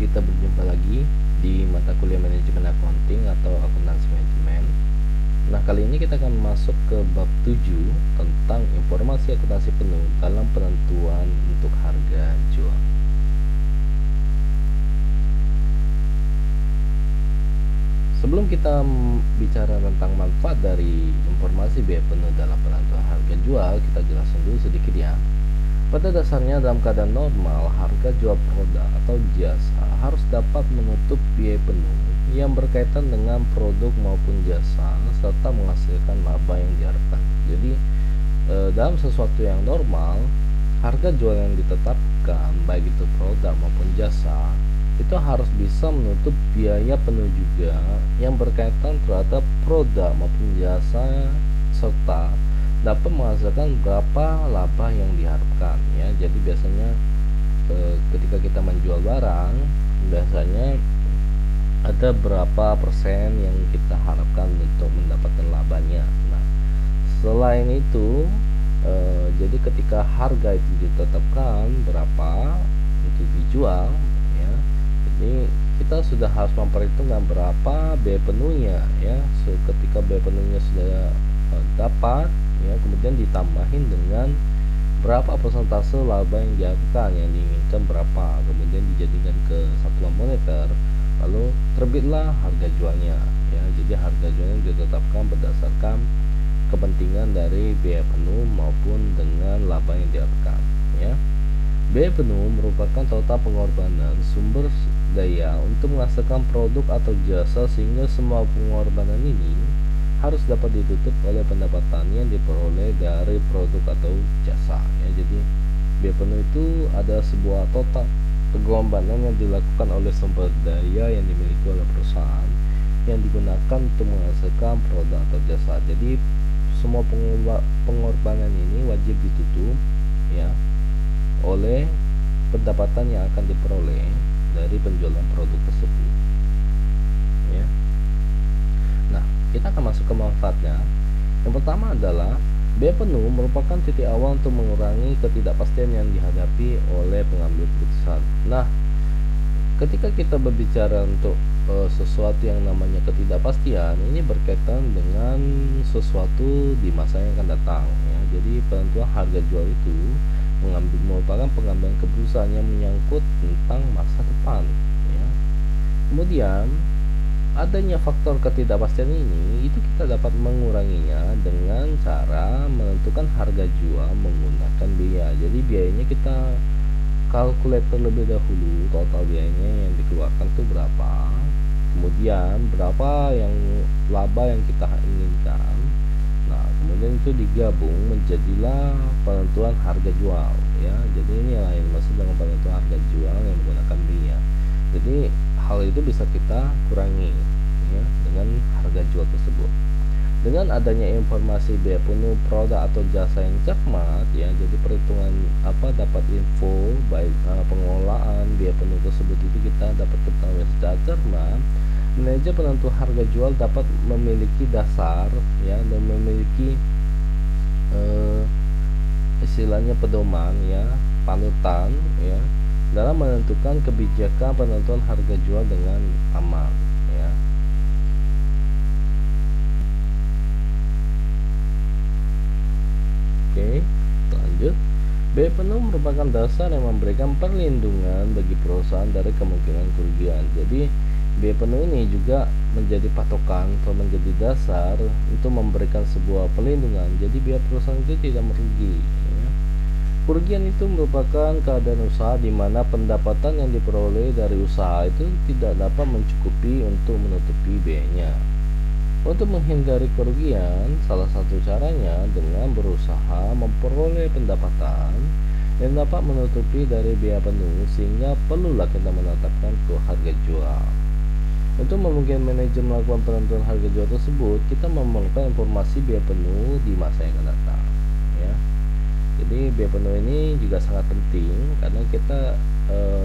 kita berjumpa lagi di mata kuliah manajemen accounting atau akuntansi manajemen. Nah, kali ini kita akan masuk ke bab 7 tentang informasi akuntansi penuh dalam penentuan untuk harga jual. Sebelum kita bicara tentang manfaat dari informasi biaya penuh dalam penentuan harga jual, kita jelasin dulu sedikit ya. Pada dasarnya dalam keadaan normal, harga jual produk atau jasa harus dapat menutup biaya penuh yang berkaitan dengan produk maupun jasa serta menghasilkan laba yang diharapkan. Jadi, dalam sesuatu yang normal, harga jual yang ditetapkan baik itu produk maupun jasa itu harus bisa menutup biaya penuh juga yang berkaitan terhadap produk maupun jasa serta dapat menghasilkan berapa laba yang diharapkan ya. Jadi biasanya ketika kita menjual barang, biasanya ada berapa persen yang kita harapkan untuk mendapatkan labanya. Nah, selain itu jadi ketika harga itu ditetapkan berapa untuk dijual ya, jadi kita sudah harus memperhitungkan berapa biaya penuhnya ya. Ketika biaya penuhnya sudah dapat ya, kemudian ditambahin dengan berapa persentase laba yang diharapkan, yang diinginkan berapa, kemudian dijadikan ke satuan moneter, lalu terbitlah harga jualnya ya. Jadi harga jualnya ditetapkan berdasarkan kepentingan dari biaya penuh maupun dengan laba yang diharapkan ya. Biaya penuh merupakan total pengorbanan sumber daya untuk menghasilkan produk atau jasa, sehingga semua pengorbanan ini harus dapat ditutup oleh pendapatan yang diperoleh dari produk atau jasa ya. Jadi biaya penuh itu ada sebuah total pengorbanan yang dilakukan oleh sumber daya yang dimiliki oleh perusahaan yang digunakan untuk menghasilkan produk atau jasa. Jadi semua pengorbanan ini wajib ditutup ya oleh pendapatan yang akan diperoleh dari penjualan produk tersebut ya. Nah, kita akan masuk ke manfaatnya. Yang pertama adalah biaya penuh merupakan titik awal untuk mengurangi ketidakpastian yang dihadapi oleh pengambil keputusan. Nah, ketika kita berbicara untuk sesuatu yang namanya ketidakpastian, ini berkaitan dengan sesuatu di masa yang akan datang ya. Jadi penentuan harga jual itu merupakan pengambilan keputusan yang menyangkut tentang masa depan ya. Kemudian adanya faktor ketidakpastian ini itu kita dapat menguranginya dengan cara menentukan harga jual menggunakan biaya. Jadi biayanya kita kalkulasi terlebih dahulu, total biayanya yang dikeluarkan itu berapa, kemudian berapa yang laba yang kita inginkan. Nah, kemudian itu digabung menjadilah penentuan harga jual ya. Jadi ini yang dimaksud dengan penentuan harga jual yang menggunakan biaya. Jadi hal itu bisa kita kurangi ya dengan harga jual tersebut. Dengan adanya informasi biaya penuh produk atau jasa yang cermat ya, jadi perhitungan dapat info baik pengelolaan biaya penuh tersebut itu kita dapat ketahui secara cermat, manajer penentu harga jual dapat memiliki dasar ya dan memiliki istilahnya pedoman ya, panutan ya dalam menentukan kebijakan penentuan harga jual dengan aman ya. Oke, lanjut. Biaya penuh merupakan dasar yang memberikan perlindungan bagi perusahaan dari kemungkinan kerugian. Jadi biaya penuh ini juga menjadi patokan atau menjadi dasar untuk memberikan sebuah perlindungan. Jadi biar perusahaan itu tidak merugi ya. Kerugian itu merupakan keadaan usaha di mana pendapatan yang diperoleh dari usaha itu tidak dapat mencukupi untuk menutupi biayanya. Untuk menghindari kerugian, salah satu caranya dengan berusaha memperoleh pendapatan yang dapat menutupi dari biaya penuh, sehingga perlulah kita menetapkan ke harga jual. Untuk memungkinkan manajer melakukan penentuan harga jual tersebut, kita memerlukan informasi biaya penuh di masa yang akan datang ya. Jadi biaya penuh ini juga sangat penting karena kita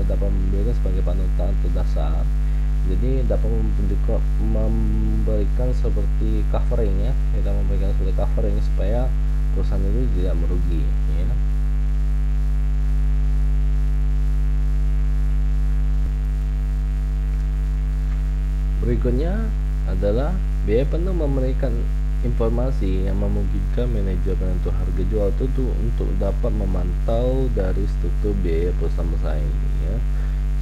dapat memberikan sebagai panutan atau dasar. Jadi dapat memberikan seperti covering ya, kita memberikan seperti covering supaya perusahaan itu tidak merugi ya. Berikutnya adalah biaya penuh memberikan informasi yang memungkinkan manajer penentu harga jual itu untuk dapat memantau dari struktur biaya perusahaan bersaing ya.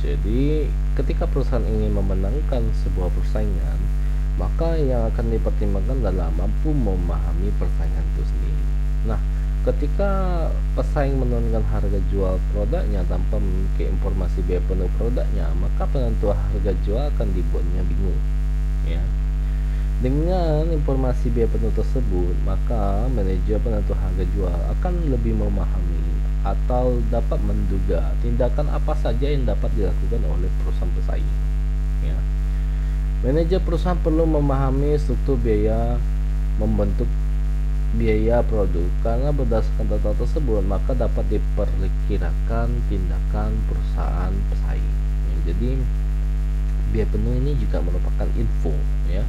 Jadi ketika perusahaan ingin memenangkan sebuah persaingan, maka yang akan dipertimbangkan adalah mampu memahami persaingan itu sendiri. Nah, ketika pesaing menurunkan harga jual produknya tanpa memiliki informasi biaya penuh produknya, maka penentu harga jual akan dibuatnya bingung ya. Dengan informasi biaya penuh tersebut, maka manajer penentu harga jual akan lebih memahami atau dapat menduga tindakan apa saja yang dapat dilakukan oleh perusahaan pesaing ya. Manajer perusahaan perlu memahami struktur biaya membentuk biaya produk, karena berdasarkan data tersebut maka dapat diperkirakan tindakan perusahaan pesaing ya. Jadi biaya penuh ini juga merupakan info ya,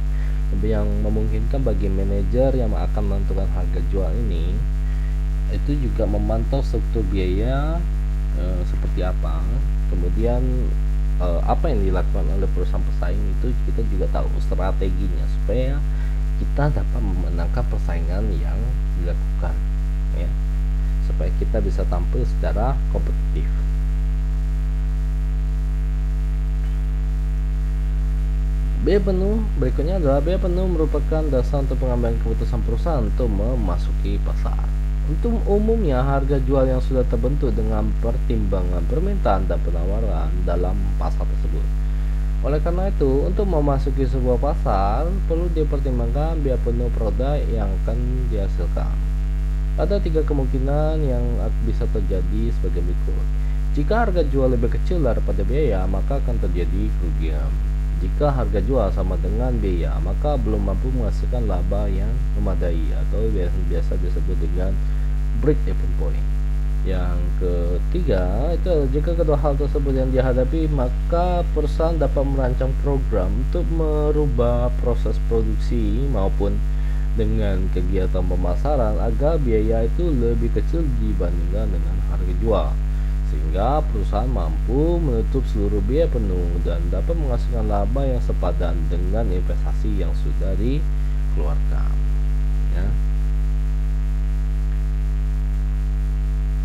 yang memungkinkan bagi manajer yang akan menentukan harga jual ini itu juga memantau struktur biaya seperti apa, kemudian apa yang dilakukan oleh perusahaan pesaing itu kita juga tahu strateginya supaya kita dapat memenangkan persaingan yang dilakukan ya, supaya kita bisa tampil secara kompetitif. Biaya penuh berikutnya adalah biaya penuh merupakan dasar untuk pengambilan keputusan perusahaan untuk memasuki pasar. Untuk umumnya harga jual yang sudah terbentuk dengan pertimbangan permintaan dan penawaran dalam pasar tersebut. Oleh karena itu, untuk memasuki sebuah pasar perlu dipertimbangkan biaya penuh produk yang akan dihasilkan. Ada 3 kemungkinan yang bisa terjadi sebagai berikut. Jika harga jual lebih kecil daripada biaya, maka akan terjadi kerugian. Jika harga jual sama dengan biaya, maka belum mampu menghasilkan laba yang memadai atau biasa disebut dengan break-even point. Yang ketiga itu jika kedua hal tersebut yang dihadapi, maka perusahaan dapat merancang program untuk merubah proses produksi maupun dengan kegiatan pemasaran agar biaya itu lebih kecil dibandingkan dengan harga jual, sehingga perusahaan mampu menutup seluruh biaya penuh dan dapat menghasilkan laba yang sepadan dengan investasi yang sudah dikeluarkan ya.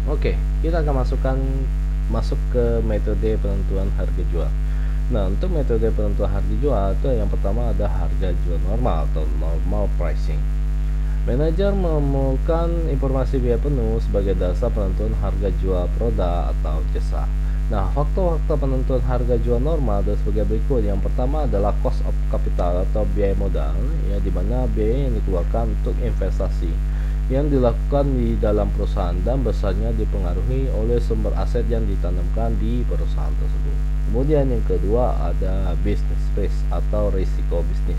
Oke, kita akan masuk ke metode penentuan harga jual. Nah, untuk metode penentuan harga jual itu yang pertama ada harga jual normal atau normal pricing. Manajer menemukan informasi biaya penuh sebagai dasar penentuan harga jual produk atau jasa. Nah, faktor-faktor penentuan harga jual normal adalah sebagai berikut. Yang pertama adalah cost of capital atau biaya modal, ya, di mana biaya yang dikeluarkan untuk investasi yang dilakukan di dalam perusahaan dan besarnya dipengaruhi oleh sumber aset yang ditanamkan di perusahaan tersebut. Kemudian yang kedua ada business risk atau risiko bisnis.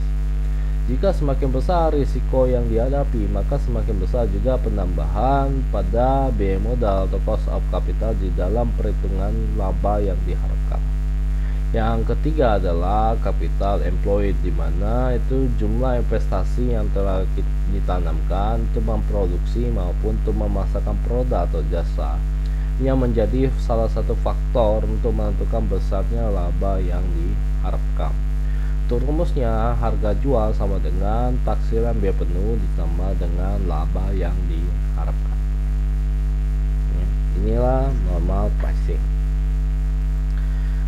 Jika semakin besar risiko yang dihadapi, maka semakin besar juga penambahan pada biaya modal atau cost of capital di dalam perhitungan laba yang diharapkan. Yang ketiga adalah capital employed, di mana itu jumlah investasi yang telah ditanamkan untuk memproduksi maupun untuk memasarkan produk atau jasa, yang menjadi salah satu faktor untuk menentukan besarnya laba yang diharapkan. Untuk rumusnya, harga jual sama dengan taksiran biaya penuh ditambah dengan laba yang diharapkan. Inilah normal pricing.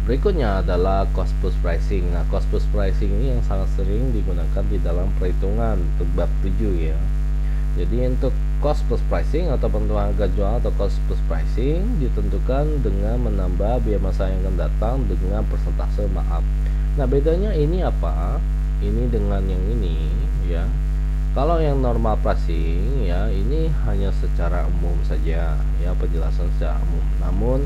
Berikutnya adalah cost plus pricing. Nah, cost plus pricing ini yang sangat sering digunakan di dalam perhitungan untuk bab 7 ya. Jadi untuk cost plus pricing atau penentuan harga jual atau cost plus pricing ditentukan dengan menambah biaya masa yang akan datang dengan persentase markup. Nah, bedanya ini apa? Ini dengan yang ini ya. Kalau yang normal pricing ya, ini hanya secara umum saja ya, penjelasan secara umum. Namun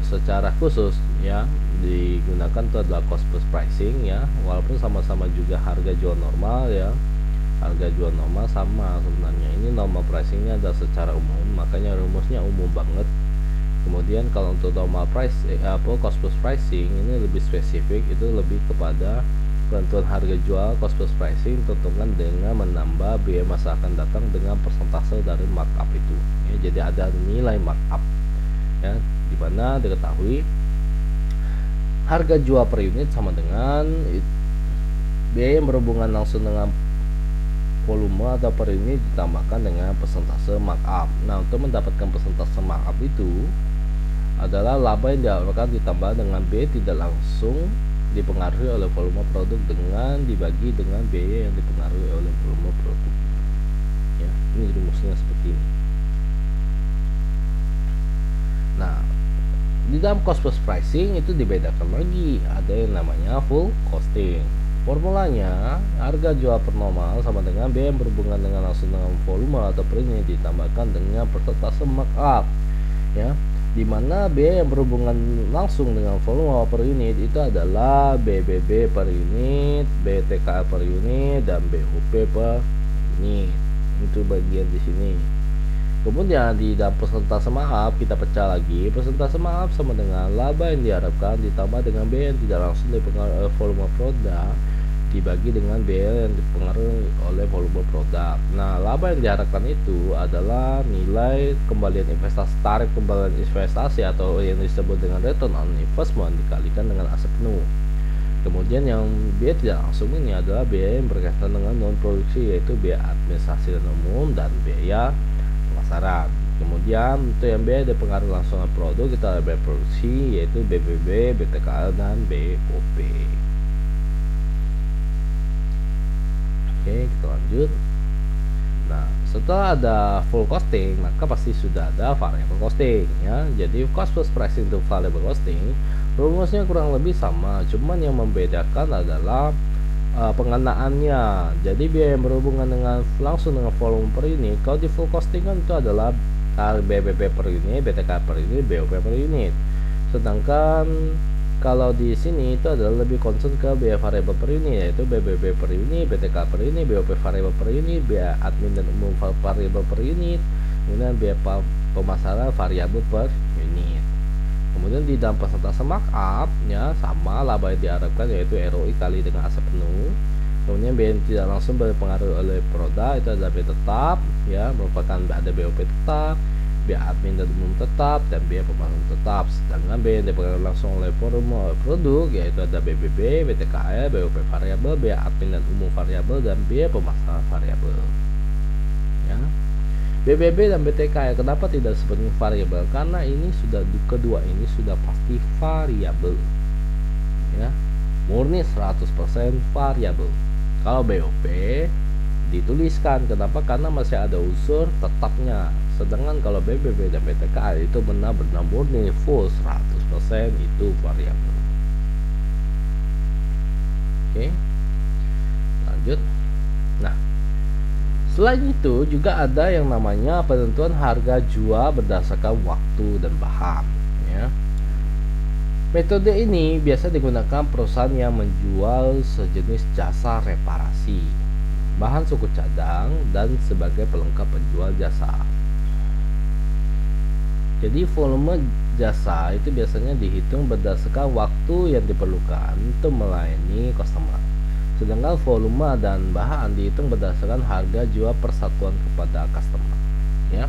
secara khusus ya digunakan itu adalah cost plus pricing ya, walaupun sama-sama juga harga jual normal ya. Harga jual normal sama sebenarnya. Ini normal pricingnya adalah secara umum, makanya rumusnya umum banget. Kemudian kalau untuk normal price cost plus pricing ini lebih spesifik, itu lebih kepada penentuan harga jual cost plus pricing tentukan dengan menambah biaya masa akan datang dengan persentase dari markup itu ya. Jadi ada nilai markup ya, di mana diketahui harga jual per unit sama dengan biaya yang berhubungan langsung dengan volume atau per unit ditambahkan dengan persentase markup. Nah, untuk mendapatkan persentase markup itu adalah laba yang diharapkan ditambah dengan biaya tidak langsung dipengaruhi oleh volume produk dengan dibagi dengan biaya yang dipengaruhi oleh volume produk. Ya, ini rumusnya seperti ini. Nah, di dalam cost plus pricing itu dibedakan lagi, ada yang namanya full costing. Formulanya, harga jual per normal sama dengan biaya yang berhubungan dengan langsung dengan volume atau per unit ditambahkan dengan persentase markup, ya. Di mana biaya yang berhubungan langsung dengan volume per unit itu adalah BBB per unit, BTK per unit, dan BOP per unit. Itu bagian di sini. Kemudian di dalam persentase markup kita pecah lagi. Persentase markup sama dengan laba yang diharapkan ditambah dengan biaya yang tidak langsung dipengaruhi volume produk dibagi dengan biaya yang dipengaruhi oleh volume produk. Nah, laba yang diharapkan itu adalah nilai kembalian investasi, tarif kembalian investasi atau yang disebut dengan return on investment dikalikan dengan aset penuh. Kemudian yang biaya tidak langsung ini adalah biaya yang berkaitan dengan non produksi, yaitu biaya administrasi dan umum dan biaya pemasaran. Kemudian untuk yang biaya dipengaruhi langsung oleh produk kita ada biaya produksi, yaitu BBB, BTKL, dan BOP. Oke, kita lanjut. Nah, setelah ada full costing, maka pasti sudah ada variable costing, ya. Jadi cost plus pricing untuk variable costing rumusnya kurang lebih sama, cuman yang membedakan adalah pengenaannya. Jadi biaya yang berhubungan dengan langsung dengan volume per unit, kalau di full costing kan itu adalah BBB per unit, BTK per unit, BOP per unit. Sedangkan kalau di sini itu adalah lebih concern ke biaya variabel per unit, yaitu BBB per unit, BTK per unit, BOP variabel per unit, biaya admin dan umum variabel per unit, kemudian biaya pemasaran variabel per unit. Kemudian di dalam persentase markup nya sama laba yang diharapkan, yaitu ROI kali dengan aset penuh. Kemudian biaya yang tidak langsung berpengaruh oleh produk itu adalah biaya tetap, ya, merupakan ada BOP tetap, biaya admin dan umum tetap, dan biaya pemasaran tetap. Sedangkan biaya yang dipengaruhi langsung oleh volume produk yaitu ada BBB, BTKL, BOP variabel, biaya admin dan umum variabel, dan biaya pemasaran variabel. Ya. BBB dan BTKL kenapa tidak sepenuhnya variabel? Karena ini sudah kedua ini sudah pasti variabel. Ya. Murni 100% variabel. Kalau BOP dituliskan, kenapa? Karena masih ada unsur tetapnya. Sedangkan kalau BBB dan BTKL itu benar-benar murni full 100% itu variabel. Oke. Lanjut. Nah, selain itu juga ada yang namanya penentuan harga jual berdasarkan waktu dan bahan, ya. Metode ini biasa digunakan perusahaan yang menjual sejenis jasa reparasi, bahan suku cadang, dan sebagai pelengkap penjual jasa. Jadi volume jasa itu biasanya dihitung berdasarkan waktu yang diperlukan untuk melayani customer. Sedangkan volume dan bahan dihitung berdasarkan harga jual persatuan kepada customer, ya.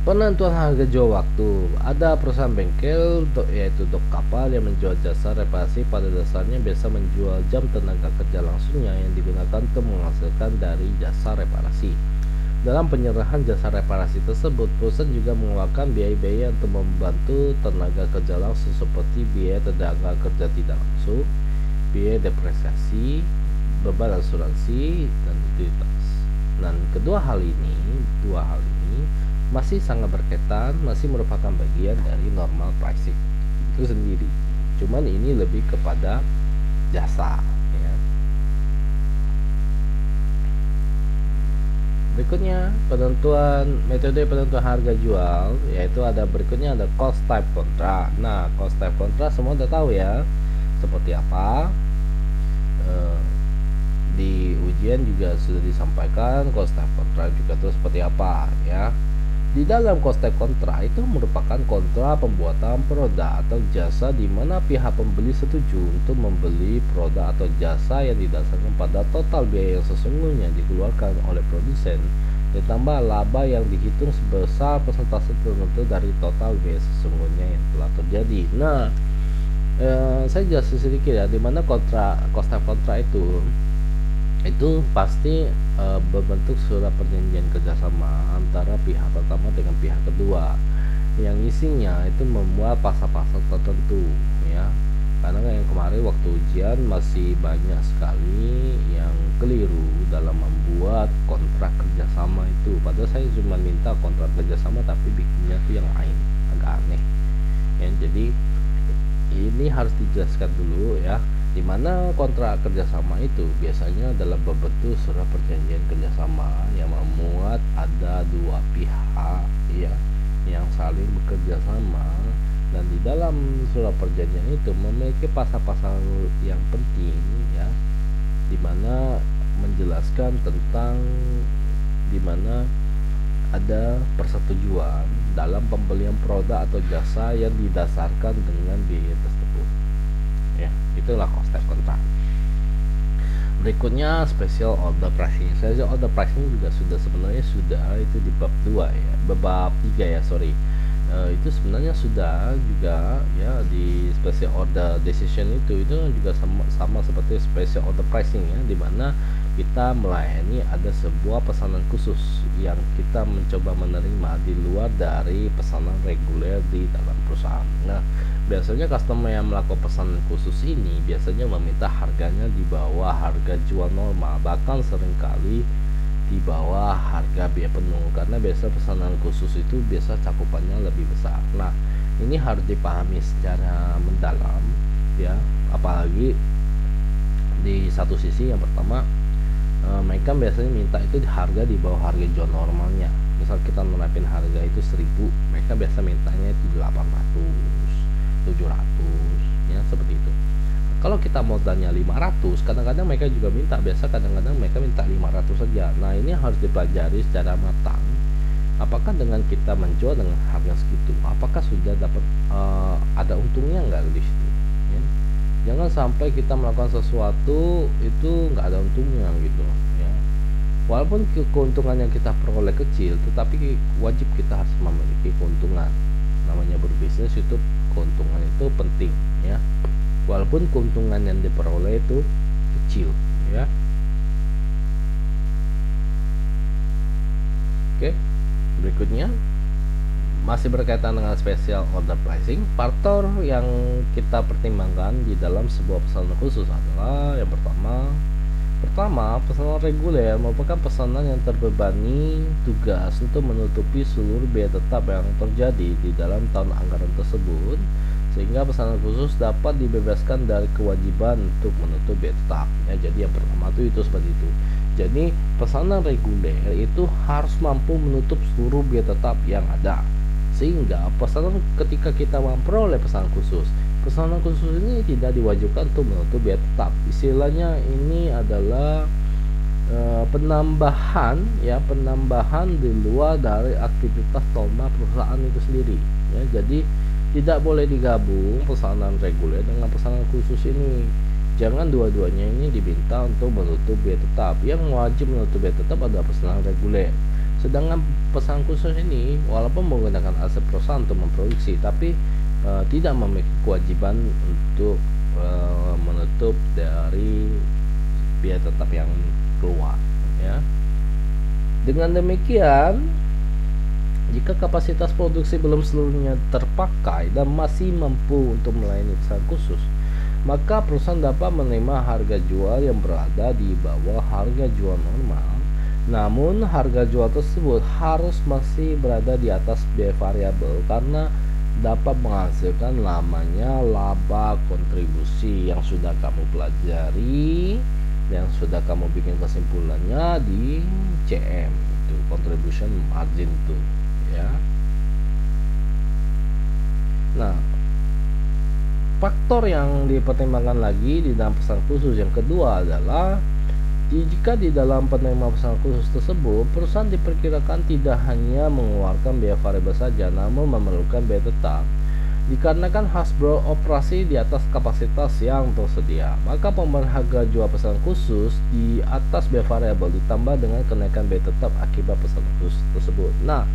Penentuan harga jual waktu. Ada perusahaan bengkel yaitu dok kapal yang menjual jasa reparasi, pada dasarnya biasa menjual jam tenaga kerja langsungnya yang digunakan untuk menghasilkan dari jasa reparasi. Dalam penyerahan jasa reparasi tersebut, perusahaan juga mengeluarkan biaya-biaya untuk membantu tenaga kerja langsung seperti biaya tenaga kerja tidak langsung, biaya depresiasi, beban asuransi, dan utilitas. Dan dua hal ini masih sangat berkaitan, masih merupakan bagian dari normal pricing itu sendiri. Cuman ini lebih kepada jasa, ya. Berikutnya metode penentuan harga jual, yaitu ada berikutnya ada cost type contract. Nah, cost type contract semua udah tahu ya seperti apa. Di ujian juga sudah disampaikan cost type contract juga terus seperti apa, ya. Di dalam cost type contract itu merupakan kontrak pembuatan produk atau jasa di mana pihak pembeli setuju untuk membeli produk atau jasa yang didasarkan pada total biaya yang sesungguhnya dikeluarkan oleh produsen ditambah laba yang dihitung sebesar persentase tertentu dari total biaya sesungguhnya yang telah terjadi. Nah, Saya jelasin sedikit ya, di mana cost type kontrak itu pasti berbentuk surat perjanjian kerjasama antara pihak pertama dengan pihak kedua, yang isinya itu membuat pasal-pasal tertentu ya. Karena yang kemarin waktu ujian masih banyak sekali yang keliru dalam membuat kontrak kerjasama itu. Padahal saya cuma minta kontrak kerjasama tapi bikinnya tuh yang lain, agak aneh ya. Jadi ini harus dijelaskan dulu ya, dimana kontrak kerjasama itu biasanya dalam berbentuk surat perjanjian kerjasama yang memuat ada dua pihak ya yang saling bekerja sama, dan di dalam surat perjanjian itu memiliki pasal-pasal yang penting ya, dimana menjelaskan tentang dimana ada persetujuan dalam pembelian produk atau jasa yang didasarkan dengan biaya tersebut ya. Itulah cost type kontrak. Berikutnya special order pricing. Special order pricing juga sebenarnya sudah itu di bab 2 ya, bab 3 ya, sorry. Itu sebenarnya sudah juga ya di special order decision itu juga sama seperti special order pricing ya, dimana kita melayani ada sebuah pesanan khusus yang kita mencoba menerima di luar dari pesanan reguler di dalam perusahaan. Nah, biasanya customer yang melakukan pesanan khusus ini biasanya meminta harganya di bawah harga jual normal, bahkan seringkali di bawah harga biaya penuh, karena biasa pesanan khusus itu biasa cakupannya lebih besar. Nah, ini harus dipahami secara mendalam ya, apalagi di satu sisi yang pertama, mereka biasanya minta itu harga di bawah harga jual normalnya. Misal kita menerapin harga itu 1000, mereka biasa mintanya itu 800, 700 ya, seperti itu. Kalau kita modalnya 500, kadang-kadang mereka juga minta, kadang-kadang mereka minta 500 saja. Nah, ini harus dipelajari secara matang. Apakah dengan kita menjual dengan harga segitu, apakah sudah dapat ada untungnya nggak di situ ya? Jangan sampai kita melakukan sesuatu itu nggak ada untungnya gitu ya. Walaupun keuntungan yang kita peroleh kecil, tetapi wajib kita harus memiliki keuntungan. Namanya berbisnis itu keuntungan itu penting ya, walaupun keuntungan yang diperoleh itu kecil ya. Oke, berikutnya masih berkaitan dengan special order pricing. Faktor yang kita pertimbangkan di dalam sebuah pesanan khusus adalah yang pertama, pesanan reguler merupakan pesanan yang terbebani tugas untuk menutupi seluruh biaya tetap yang terjadi di dalam tahun anggaran tersebut, sehingga pesanan khusus dapat dibebaskan dari kewajiban untuk menutup biaya tetap ya. Jadi yang pertama itu seperti itu. Jadi pesanan reguler itu harus mampu menutup seluruh biaya tetap yang ada, sehingga pesanan ketika kita memperoleh pesanan khusus ini tidak diwajibkan untuk menutup biaya tetap. Istilahnya ini adalah penambahan di luar dari aktivitas normal perusahaan itu sendiri ya. Jadi tidak boleh digabung pesanan reguler dengan pesanan khusus ini. Jangan dua-duanya ini diminta untuk menutup biaya tetap. Yang wajib menutup biaya tetap adalah pesanan reguler. Sedangkan pesanan khusus ini walaupun menggunakan aset perusahaan untuk memproduksi, tapi tidak memiliki kewajiban untuk menutup dari biaya tetap yang keluar ya. Dengan demikian, jika kapasitas produksi belum seluruhnya terpakai dan masih mampu untuk melayani pesanan khusus, maka perusahaan dapat menerima harga jual yang berada di bawah harga jual normal. Namun harga jual tersebut harus masih berada di atas biaya variabel, karena dapat menghasilkan namanya laba kontribusi yang sudah kamu pelajari, yang sudah kamu bikin kesimpulannya di CM itu, contribution margin tuh ya. Nah, faktor yang dipertimbangkan lagi di dalam pesanan khusus yang kedua adalah jika di dalam penerima pesanan khusus tersebut, perusahaan diperkirakan tidak hanya mengeluarkan biaya variabel saja, namun memerlukan biaya tetap. Dikarenakan harus beroperasi di atas kapasitas yang tersedia, maka pemberian harga jual pesanan khusus di atas biaya variabel ditambah dengan kenaikan biaya tetap akibat pesanan khusus tersebut. Nah,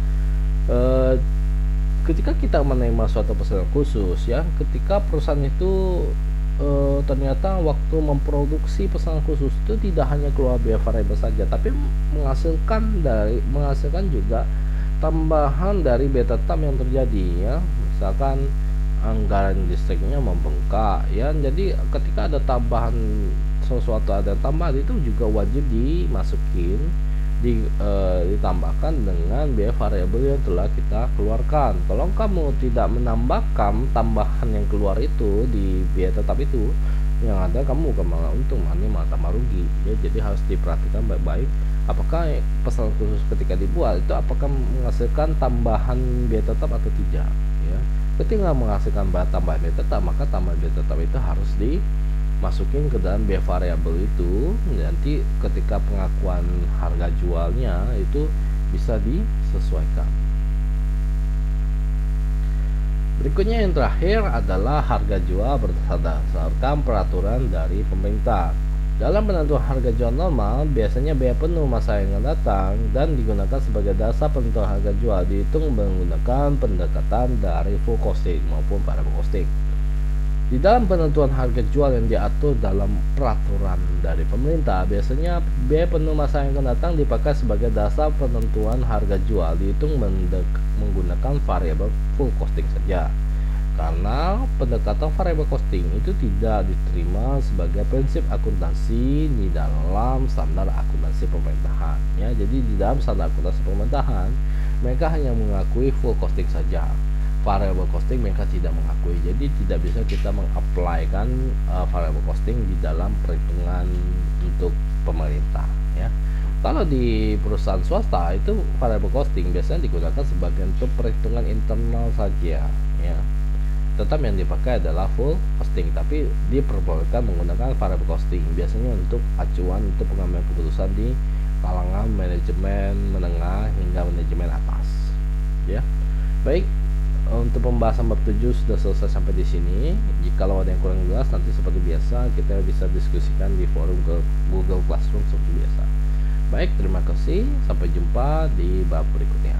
Ketika kita menerima suatu pesanan khusus ya, ketika perusahaan itu ternyata waktu memproduksi pesanan khusus itu tidak hanya keluar biaya variabel saja, tapi menghasilkan juga tambahan dari biaya tetap yang terjadi ya. Misalkan anggaran listriknya membengkak ya. Jadi ketika ada tambahan sesuatu, ada tambahan, itu juga wajib dimasukin ditambahkan dengan biaya variabel yang telah kita keluarkan. Kalau kamu tidak menambahkan tambahan yang keluar itu di biaya tetap itu, yang ada kamu bukan malah untung, malah tambah rugi ya. Jadi harus diperhatikan baik-baik apakah pesanan khusus ketika dibuat itu apakah menghasilkan tambahan biaya tetap atau tidak ya. Ketika menghasilkan tambahan biaya tetap, maka tambahan biaya tetap itu harus masukin ke dalam biaya variabel itu. Nanti ketika pengakuan harga jualnya itu bisa disesuaikan. Berikutnya yang terakhir adalah harga jual berdasarkan peraturan dari pemerintah. Dalam penentuan harga jual normal, biasanya biaya penuh masa yang akan datang dan digunakan sebagai dasar penentuan harga jual dihitung menggunakan pendekatan dari full costing maupun variable costing. Di dalam penentuan harga jual yang diatur dalam peraturan dari pemerintah, biasanya biaya penuh masa yang akan datang dipakai sebagai dasar penentuan harga jual dihitung menggunakan variabel full costing saja. Karena pendekatan variable costing itu tidak diterima sebagai prinsip akuntansi di dalam standar akuntansi pemerintahan ya. Jadi di dalam standar akuntansi pemerintahan mereka hanya mengakui full costing saja. Variable costing mereka tidak mengakui. Jadi tidak bisa kita mengapplykan variable costing di dalam perhitungan untuk pemerintah ya. Kalau di perusahaan swasta itu variable costing biasanya digunakan sebagai untuk perhitungan internal saja ya. Tetap yang dipakai adalah full costing, tapi diperbolehkan menggunakan variable costing biasanya untuk acuan untuk pengambilan keputusan di kalangan manajemen menengah hingga manajemen atas ya. Baik, untuk pembahasan bab 7 sudah selesai sampai di sini. Jikalau ada yang kurang jelas, nanti seperti biasa kita bisa diskusikan di forum Google Classroom seperti biasa. Baik, terima kasih. Sampai jumpa di bab berikutnya.